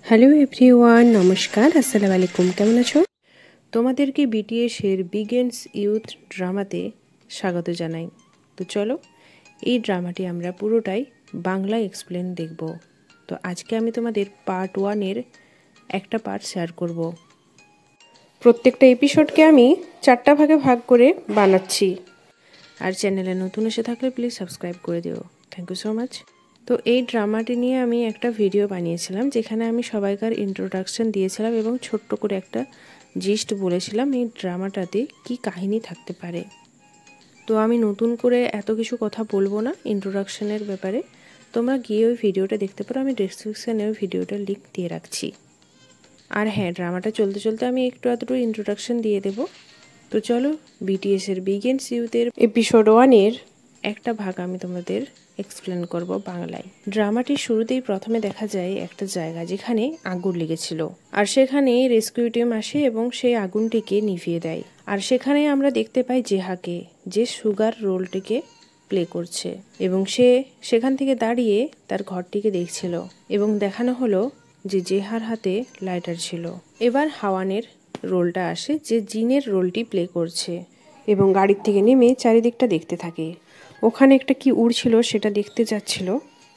Hello everyone, নমস্কার, আসসালামু আলাইকুম। কেমন আছো? তোমাদেরকে বিটিএসের বিগেন্স ইউথ ড্রামাতে স্বাগত জানাই। তো চলো এই ড্রামাটি আমরা পুরোটাই বাংলায় এক্সপ্লেন দেখব। তো আজকে আমি তোমাদের পার্ট 1-এর একটা পার্ট শেয়ার করব। প্রত্যেকটা এপিসোডকে আমি 4টা ভাগে ভাগ করে বানাচ্ছি। আর চ্যানেলে নতুন এসে থাকলে প্লিজ সাবস্ক্রাইব করে দিও। Thank you so much. তো এই ড্রামাটি নিয়ে আমি একটা ভিডিও বানিয়েছিলাম, যেখানে আমি সবাইকার ইন্ট্রোডাকশন দিয়েছিলাম এবং ছোট্ট করে একটা জিস্ট বলেছিলাম এই ড্রামাটাতে কি কাহিনী থাকতে পারে। তো আমি নতুন করে এত কিছু কথা বলবো না ইন্ট্রোডাকশনের ব্যাপারে, তোমরা গিয়ে ওই ভিডিওটা দেখতে পারো। আমি ডেসক্রিপশানে ওই ভিডিওটার লিঙ্ক দিয়ে রাখছি। আর হ্যাঁ, ড্রামাটা চলতে চলতে আমি একটু আধটু ইন্ট্রোডাকশন দিয়ে দেবো। তো চলো বিটিএসের বিগেন্স ইউথের এপিসোড 1-এর একটা ভাগ আমি তোমাদের এক্সপ্লেন করব বাংলায়। ড্রামাটির শুরুতেই প্রথমে দেখা যায় একটা জায়গা যেখানে আগুন লেগেছিল, আর সেখানে রেস্কিউ টিম আসে এবং সেই আগুনটিকে নিভিয়ে দেয়। আর সেখানে আমরা দেখতে পাই জেহাকে, যে সুগার রোলটিকে প্লে করছে, এবং সে সেখান থেকে দাঁড়িয়ে তার ঘরটিকে দেখছিল এবং দেখানো হলো যে জেহার হাতে লাইটার ছিল। এবার হাওয়ানের রোলটা আসে, যে জিনের রোলটি প্লে করছে এবং গাড়ির থেকে নেমে চারিদিকটা দেখতে থাকে। ওখানে একটা কি উড়ছিল সেটা দেখতে যাচ্ছিল।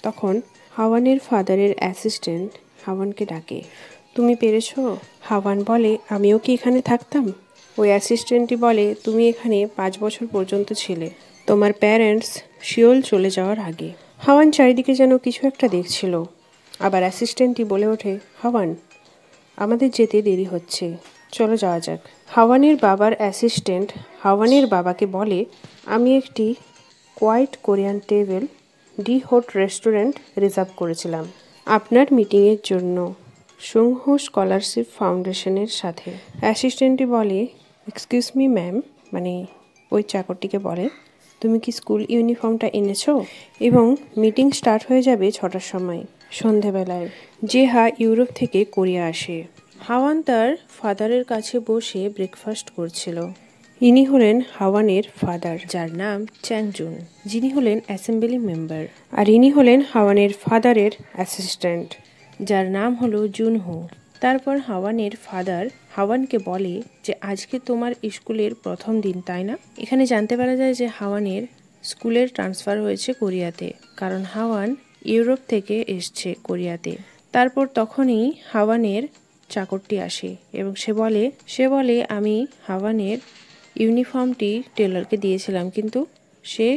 তখন হাওয়ানের ফাদারের অ্যাসিস্ট্যান্ট হাওয়ানকে ডাকে, তুমি পেরেছো? হাওয়ান বলে, আমিও কি এখানে থাকতাম? ওই অ্যাসিস্ট্যান্টটি বলে, তুমি এখানে 5 বছর পর্যন্ত ছিলে, তোমার প্যারেন্টস শিওল চলে যাওয়ার আগে। হাওয়ান চারিদিকে যেন কিছু একটা দেখছিল। আবার অ্যাসিস্ট্যান্টটি বলে ওঠে, হাওয়ান, আমাদের যেতে দেরি হচ্ছে, চলো যাওয়া যাক। হাওয়ানের বাবার অ্যাসিস্ট্যান্ট হাওয়ানের বাবাকে বলে, আমি একটি quiet Korean table d'hote restaurant reserve করেছিলাম আপনার মিটিংয়ের জন্য সুংহ স্কলারশিপ ফাউন্ডেশনের সাথে। অ্যাসিস্ট্যান্টটি বলে, এক্সকিউজ মি ম্যাম, মানে ওই চাকরটিকে বলে, তুমি কি স্কুল ইউনিফর্মটা এনেছো? এবং মিটিং স্টার্ট হয়ে যাবে 6টার সময় সন্ধেবেলায়। জেহা ইউরোপ থেকে কোরিয়া আসে। হাওয়ান তার ফাদারের কাছে বসে ব্রেকফাস্ট করছিল। ইনি হলেন হাওয়ানের ফাদার, যার নাম চ্যাংজুন, যিনি হলেন অ্যাসেম্বলি মেম্বার। আর ইনি হলেন হাওয়ানের ফাদারের অ্যাসিস্ট্যান্ট, যার নাম হলো জুনহো। তারপর হাওয়ানের ফাদার হাওয়ানকে বলে যে আজকে তোমার স্কুলের প্রথম দিন, তাই না? এখানে জানতে পারা যায় যে হাওয়ানের স্কুলের ট্রান্সফার হয়েছে কোরিয়াতে, কারণ হাওয়ান ইউরোপ থেকে এসছে কোরিয়াতে। তারপর তখনই হাওয়ানের চাকরটি আসে এবং সে বলে আমি হাওয়ানের ইউনিফর্মটি টেলরকে দিয়েছিলাম, কিন্তু সে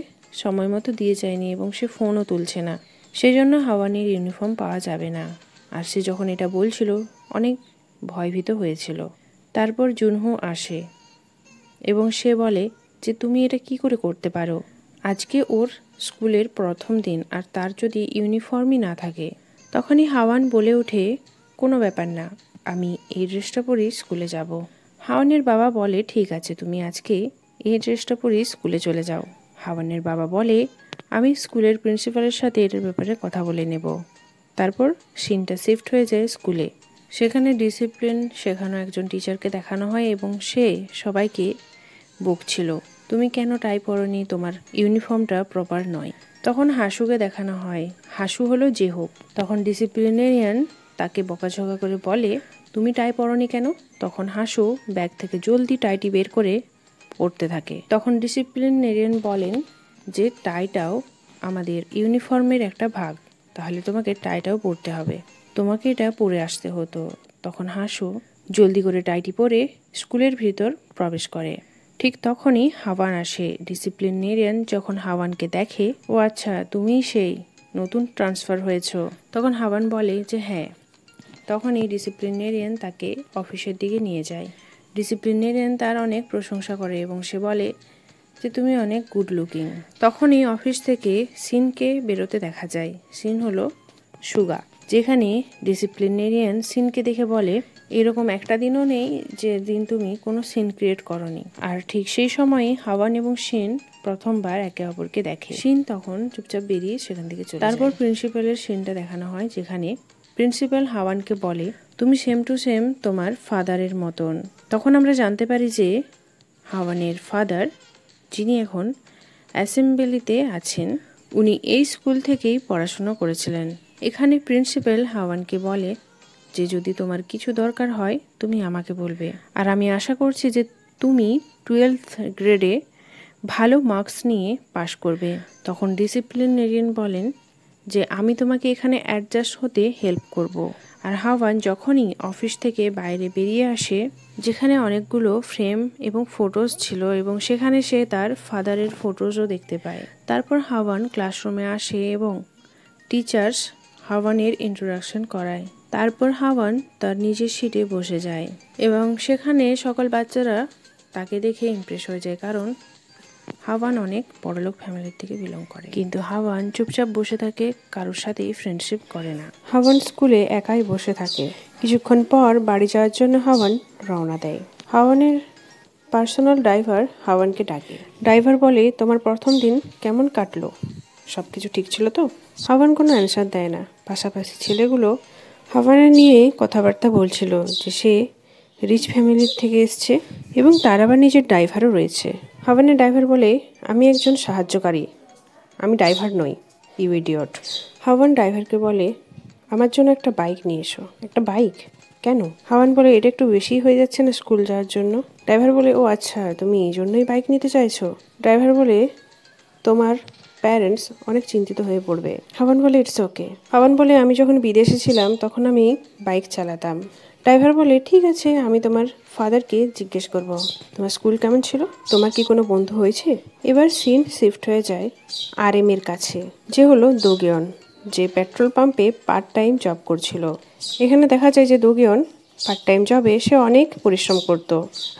সময় মতো দিয়ে যায়নি এবং সে ফোনও তুলছে না, সেজন্য হাওয়ানের ইউনিফর্ম পাওয়া যাবে না। আর সে যখন এটা বলছিল অনেক ভয়ভীত হয়েছিল। তারপর জুনহো আসে এবং সে বলে যে তুমি এটা কি করে করতে পারো? আজকে ওর স্কুলের প্রথম দিন, আর তার যদি ইউনিফর্মই না থাকে। তখনই হাওয়ান বলে ওঠে, কোনো ব্যাপার না, আমি এই ড্রেসটা পরেই স্কুলে যাব। হাওয়ানের বাবা বলে, ঠিক আছে, তুমি আজকে এই ড্রেসটা পরেই স্কুলে চলে যাও। হাওয়ানের বাবা বলে, আমি স্কুলের প্রিন্সিপালের সাথে এটার ব্যাপারে কথা বলে নেব। তারপর সিনটা শিফট হয়ে যায় স্কুলে। সেখানে ডিসিপ্লিন শেখানো একজন টিচারকে দেখানো হয় এবং সে সবাইকে বকছিল, তুমি কেন টাই পরনি, তোমার ইউনিফর্মটা প্রপার নয়। তখন হাসুকে দেখানো হয়। হাসু হলো জেহোক। তখন ডিসিপ্লিনেরিয়ান তাকে বকাঝকা করে বলে, তুমি টাই পরনি কেন? তখন হাসু ব্যাগ থেকে জলদি টাইটি বের করে পরতে থাকে। তখন ডিসিপ্লিনেরিয়ান বলেন যে টাইটাও আমাদের ইউনিফর্মের একটা ভাগ, তাহলে তোমাকে টাইটাও পরতে হবে, তোমাকে এটা পরে আসতে হতো। তখন হাসু জলদি করে টাইটি পরে স্কুলের ভিতর প্রবেশ করে। ঠিক তখনই হাওয়ান আসে। ডিসিপ্লিনেরিয়ান যখন হাওয়ানকে দেখে, ও আচ্ছা, তুমিই সেই নতুন ট্রান্সফার হয়েছ। তখন হাওয়ান বলে যে হ্যাঁ। তখনই ডিসিপ্লিনেরিয়ান তাকে অফিসের দিকে নিয়ে যায়। ডিসিপ্লিনেরিয়ান তার অনেক প্রশংসা করে এবং সে বলে যে তুমি অনেক গুড লুকিং। তখনই অফিস থেকে সিনকে বেরোতে দেখা যায়। সিন হলো সুগা, যেখানে ডিসিপ্লিনেরিয়ান সিনকে দেখে বলে, এরকম একটা দিনও নেই যে দিন তুমি কোনো সিন ক্রিয়েট করনি। আর ঠিক সেই সময়ই হাওয়ান এবং সিন প্রথমবার একে অপরকে দেখে। সিন তখন চুপচাপ বেরিয়ে সেখান থেকে চলে যায়। তারপর প্রিন্সিপালের সিনটা দেখানো হয়, যেখানে প্রিন্সিপাল হাওয়ানকে বলে, তুমি সেম টু সেম তোমার ফাদারের মতন। তখন আমরা জানতে পারি যে হাওয়ানের ফাদার, যিনি এখন অ্যাসেম্বলিতে আছেন, উনি এই স্কুল থেকেই পড়াশোনা করেছিলেন। এখানে প্রিন্সিপাল হাওয়ানকে বলে যে যদি তোমার কিছু দরকার হয় তুমি আমাকে বলবে, আর আমি আশা করছি যে তুমি 12th গ্রেডে ভালো মার্কস নিয়ে পাশ করবে। তখন ডিসিপ্লিনারিয়ান বলেন যে আমি তোমাকে এখানে অ্যাডজাস্ট হতে হেল্প করব। আর হাওয়ান যখনই অফিস থেকে বাইরে বেরিয়ে আসে, যেখানে অনেকগুলো ফ্রেম এবং ফটোজ ছিল এবং সেখানে সে তার ফাদারের ফটোজও দেখতে পায়। তারপর হাওয়ান ক্লাসরুমে আসে এবং টিচার্স হাওয়ানের ইন্ট্রোডাকশন করায়। তারপর হাওয়ান তার নিজের সিটে বসে যায় এবং সেখানে সকল বাচ্চারা তাকে দেখে ইমপ্রেস হয়ে যায়, কারণ হাওয়ান অনেক বড়লোক ফ্যামিলির থেকে বিলং করে। কিন্তু হাওয়ান চুপচাপ বসে থাকে, কারোর সাথেই ফ্রেন্ডশিপ করে না। হাওয়ান স্কুলে একাই বসে থাকে। কিছুক্ষণ পর বাড়ি যাওয়ার জন্য হাওয়ান রওনা দেয়। হাওয়ানের পার্সোনাল ড্রাইভার হাওয়ানকে ডাকে। ড্রাইভার বলে, তোমার প্রথম দিন কেমন কাটলো? সব কিছু ঠিক ছিল তো? হাওয়ান কোনো অ্যান্সার দেয় না। পাশাপাশি ছেলেগুলো হাওয়ানের নিয়ে কথাবার্তা বলছিল যে সে রিচ ফ্যামিলির থেকে এসছে এবং তার আবার নিজের ড্রাইভারও রয়েছে। হাওয়ানের ড্রাইভার বলে, আমি একজন সাহায্যকারী, আমি ড্রাইভার নই, ইউ ইডিয়ট। হাওয়ান ড্রাইভারকে বলে, আমার জন্য একটা বাইক নিয়ে এসো। একটা বাইক? কেন? হাওয়ান বলে, এটা একটু বেশি হয়ে যাচ্ছে না স্কুল যাওয়ার জন্য? ড্রাইভার বলে, ও আচ্ছা, তুমি এই জন্যই বাইক নিতে চাইছো? ড্রাইভার বলে, তোমার প্যারেন্টস অনেক চিন্তিত হয়ে পড়বে। হাওয়ান বলে, ইটস ওকে। হাওয়ান বলে, আমি যখন বিদেশে ছিলাম তখন আমি বাইক চালাতাম। ড্রাইভার বলে, ঠিক আছে, আমি তোমার ফাদারকে জিজ্ঞেস করব। তোমার স্কুল কেমন ছিল? তোমার কি কোনো বন্ধু হয়েছে? এবার সিন শিফট হয়ে যায় RM এর কাছে, যে হলো দোগিয়ন, যে পেট্রোল পাম্পে পার্ট টাইম জব করছিল। এখানে দেখা যায় যে দোগিয়ন পার্ট টাইম জবে সে অনেক পরিশ্রম করত,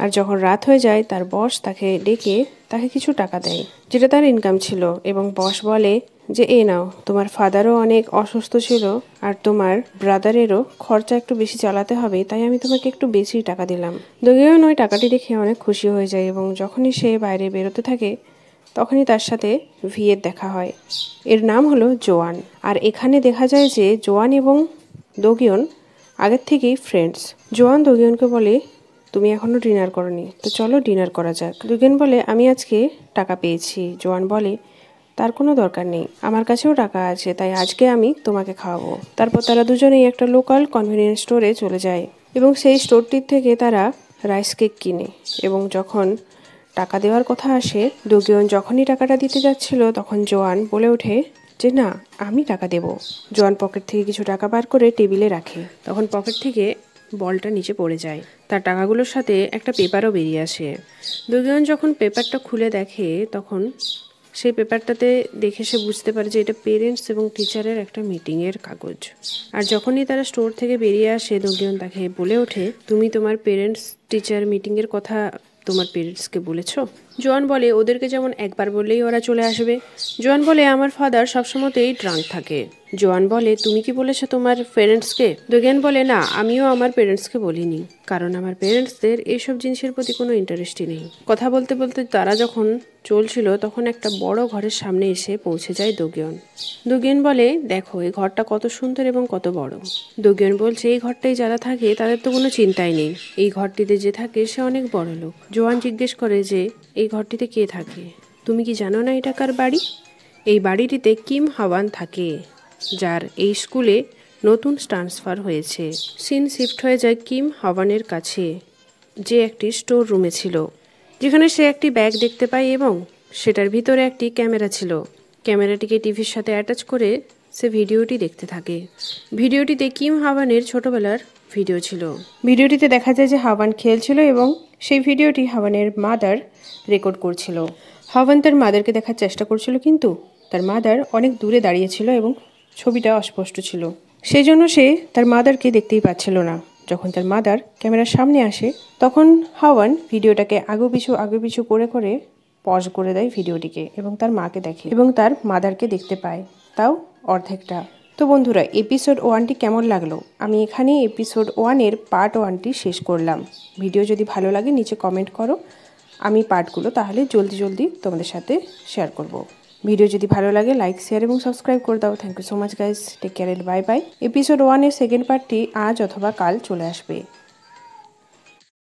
আর যখন রাত হয়ে যায় তার বস তাকে ডেকে তাকে কিছু টাকা দেয়, যেটা তার ইনকাম ছিল, এবং বস বলে যে এই নাও, তোমার ফাদারও অনেক অসুস্থ ছিল আর তোমার ব্রাদারেরও খরচা একটু বেশি চালাতে হবে, তাই আমি তোমাকে একটু বেশি টাকা দিলাম। দোগিয়ন ওই টাকাটি দেখে অনেক খুশি হয়ে যায় এবং যখনই সে বাইরে বেরোতে থাকে তখনই তার সাথে ভিয়ের দেখা হয়। এর নাম হলো জোয়ান। আর এখানে দেখা যায় যে জোয়ান এবং দোগিয়ন আগের থেকেই ফ্রেন্ডস। জোয়ান দোগিয়নকে বলে, তুমি এখনো ডিনার করনি, তো চলো ডিনার করা যাক। দোগিয়ন বলে, আমি আজকে টাকা পেয়েছি। জোয়ান বলে, তার কোনো দরকার নেই, আমার কাছেও টাকা আছে, তাই আজকে আমি তোমাকে খাওয়াবো। তারপর তারা দুজনেই একটা লোকাল কনভেনিয়েন্স স্টোরে চলে যায় এবং সেই স্টোরটির থেকে তারা রাইস কেক কিনে। এবং যখন টাকা দেওয়ার কথা আসে, দোগিয়ন যখনই টাকাটা দিতে যাচ্ছিল তখন জোয়ান বলে ওঠে যে না, আমি টাকা দেব। জোয়ান পকেট থেকে কিছু টাকা বার করে টেবিলে রাখে। তখন পকেট থেকে বলটা নিচে পড়ে যায়। তার টাকাগুলোর সাথে একটা পেপারও বেরিয়ে আসে। দোগিয়ন যখন পেপারটা খুলে দেখে তখন সেই পেপারটাতে দেখে সে বুঝতে পারে যে এটা পেরেন্টস এবং টিচারের একটা মিটিংয়ের কাগজ। আর যখনই তারা স্টোর থেকে বেরিয়ে আসে, দোগিয়ন তাকে বলে ওঠে, তুমি তোমার পেরেন্টস টিচার মিটিংয়ের কথা তোমার পেরেন্টসকে বলেছো? জোয়ান বলে, ওদেরকে যেমন একবার বললেই ওরা চলে আসবে। জোয়ান বলে, আমার ফাদার সবসময়তেই ড্রাঙ্ক থাকে। জোয়ান বলে, তুমি কি বলেছো তোমার পেরেন্টসকে? দোগিয়ন বলে, না, আমিও আমার পেরেন্টসকে বলিনি, কারণ আমার পেরেন্টসদের এইসব জিনিসের প্রতি কোনো ইন্টারেস্টই নেই। কথা বলতে বলতে তারা যখন চলছিল তখন একটা বড় ঘরের সামনে এসে পৌঁছে যায় দোগিয়ন। দোগিয়ন বলে, দেখো এই ঘরটা কত সুন্দর এবং কত বড়। দোগিয়ন বলছে, এই ঘরটাই যারা থাকে তাদের তো কোনো চিন্তাই নেই, এই ঘরটিতে যে থাকে সে অনেক বড় লোক। জোয়ান জিজ্ঞেস করে যে এই ঘরটিতে কে থাকে? তুমি কি জানো না এটা কার বাড়ি? এই বাড়িটিতে কিম হাওয়ান থাকে, যার এই স্কুলে নতুন ট্রান্সফার হয়েছে। সিন শিফট হয়ে যায় কিম হাওয়ানের কাছে, যে একটি স্টোর রুমে ছিল, যেখানে সে একটি ব্যাগ দেখতে পায় এবং সেটার ভিতরে একটি ক্যামেরা ছিল। ক্যামেরাটিকে টিভির সাথে অ্যাটাচ করে সে ভিডিওটি দেখতে থাকে। ভিডিওটিতে কিম হাওয়ানের ছোটবেলার ভিডিও ছিল। ভিডিওটিতে দেখা যায় যে হাওয়ান খেলছিল এবং সেই ভিডিওটি হাওয়ানের মাদার রেকর্ড করছিল। হাওয়ান তার মাদারকে দেখার চেষ্টা করছিল, কিন্তু তার মাদার অনেক দূরে দাঁড়িয়েছিল এবং ছবিটা অস্পষ্ট ছিল, সেই জন্য সে তার মাদারকে দেখতেই পাচ্ছিল না। যখন তার মাদার ক্যামেরার সামনে আসে তখন হাওয়ান ভিডিওটাকে আগে পিছু করে করে পজ করে দেয় ভিডিওটিকে এবং তার মাকে দেখে এবং তার মাদারকে দেখতে পায়, তাও অর্ধেকটা। তো বন্ধুরা, এপিসোড 1টি কেমন লাগলো? আমি এখানেই এপিসোড 1-এর পার্ট 1টি শেষ করলাম। ভিডিও যদি ভালো লাগে নিচে কমেন্ট করো, আমি পার্টগুলো তাহলে জলদি তোমাদের সাথে শেয়ার করব। ভিডিও যদি ভালো লাগে লাইক, শেয়ার এবং সাবস্ক্রাইব করে দাও। Thank you so much guys, take care, bye bye. Episode 1-এর সেকেন্ড পার্টটি আজ অথবা কাল চলে আসবে।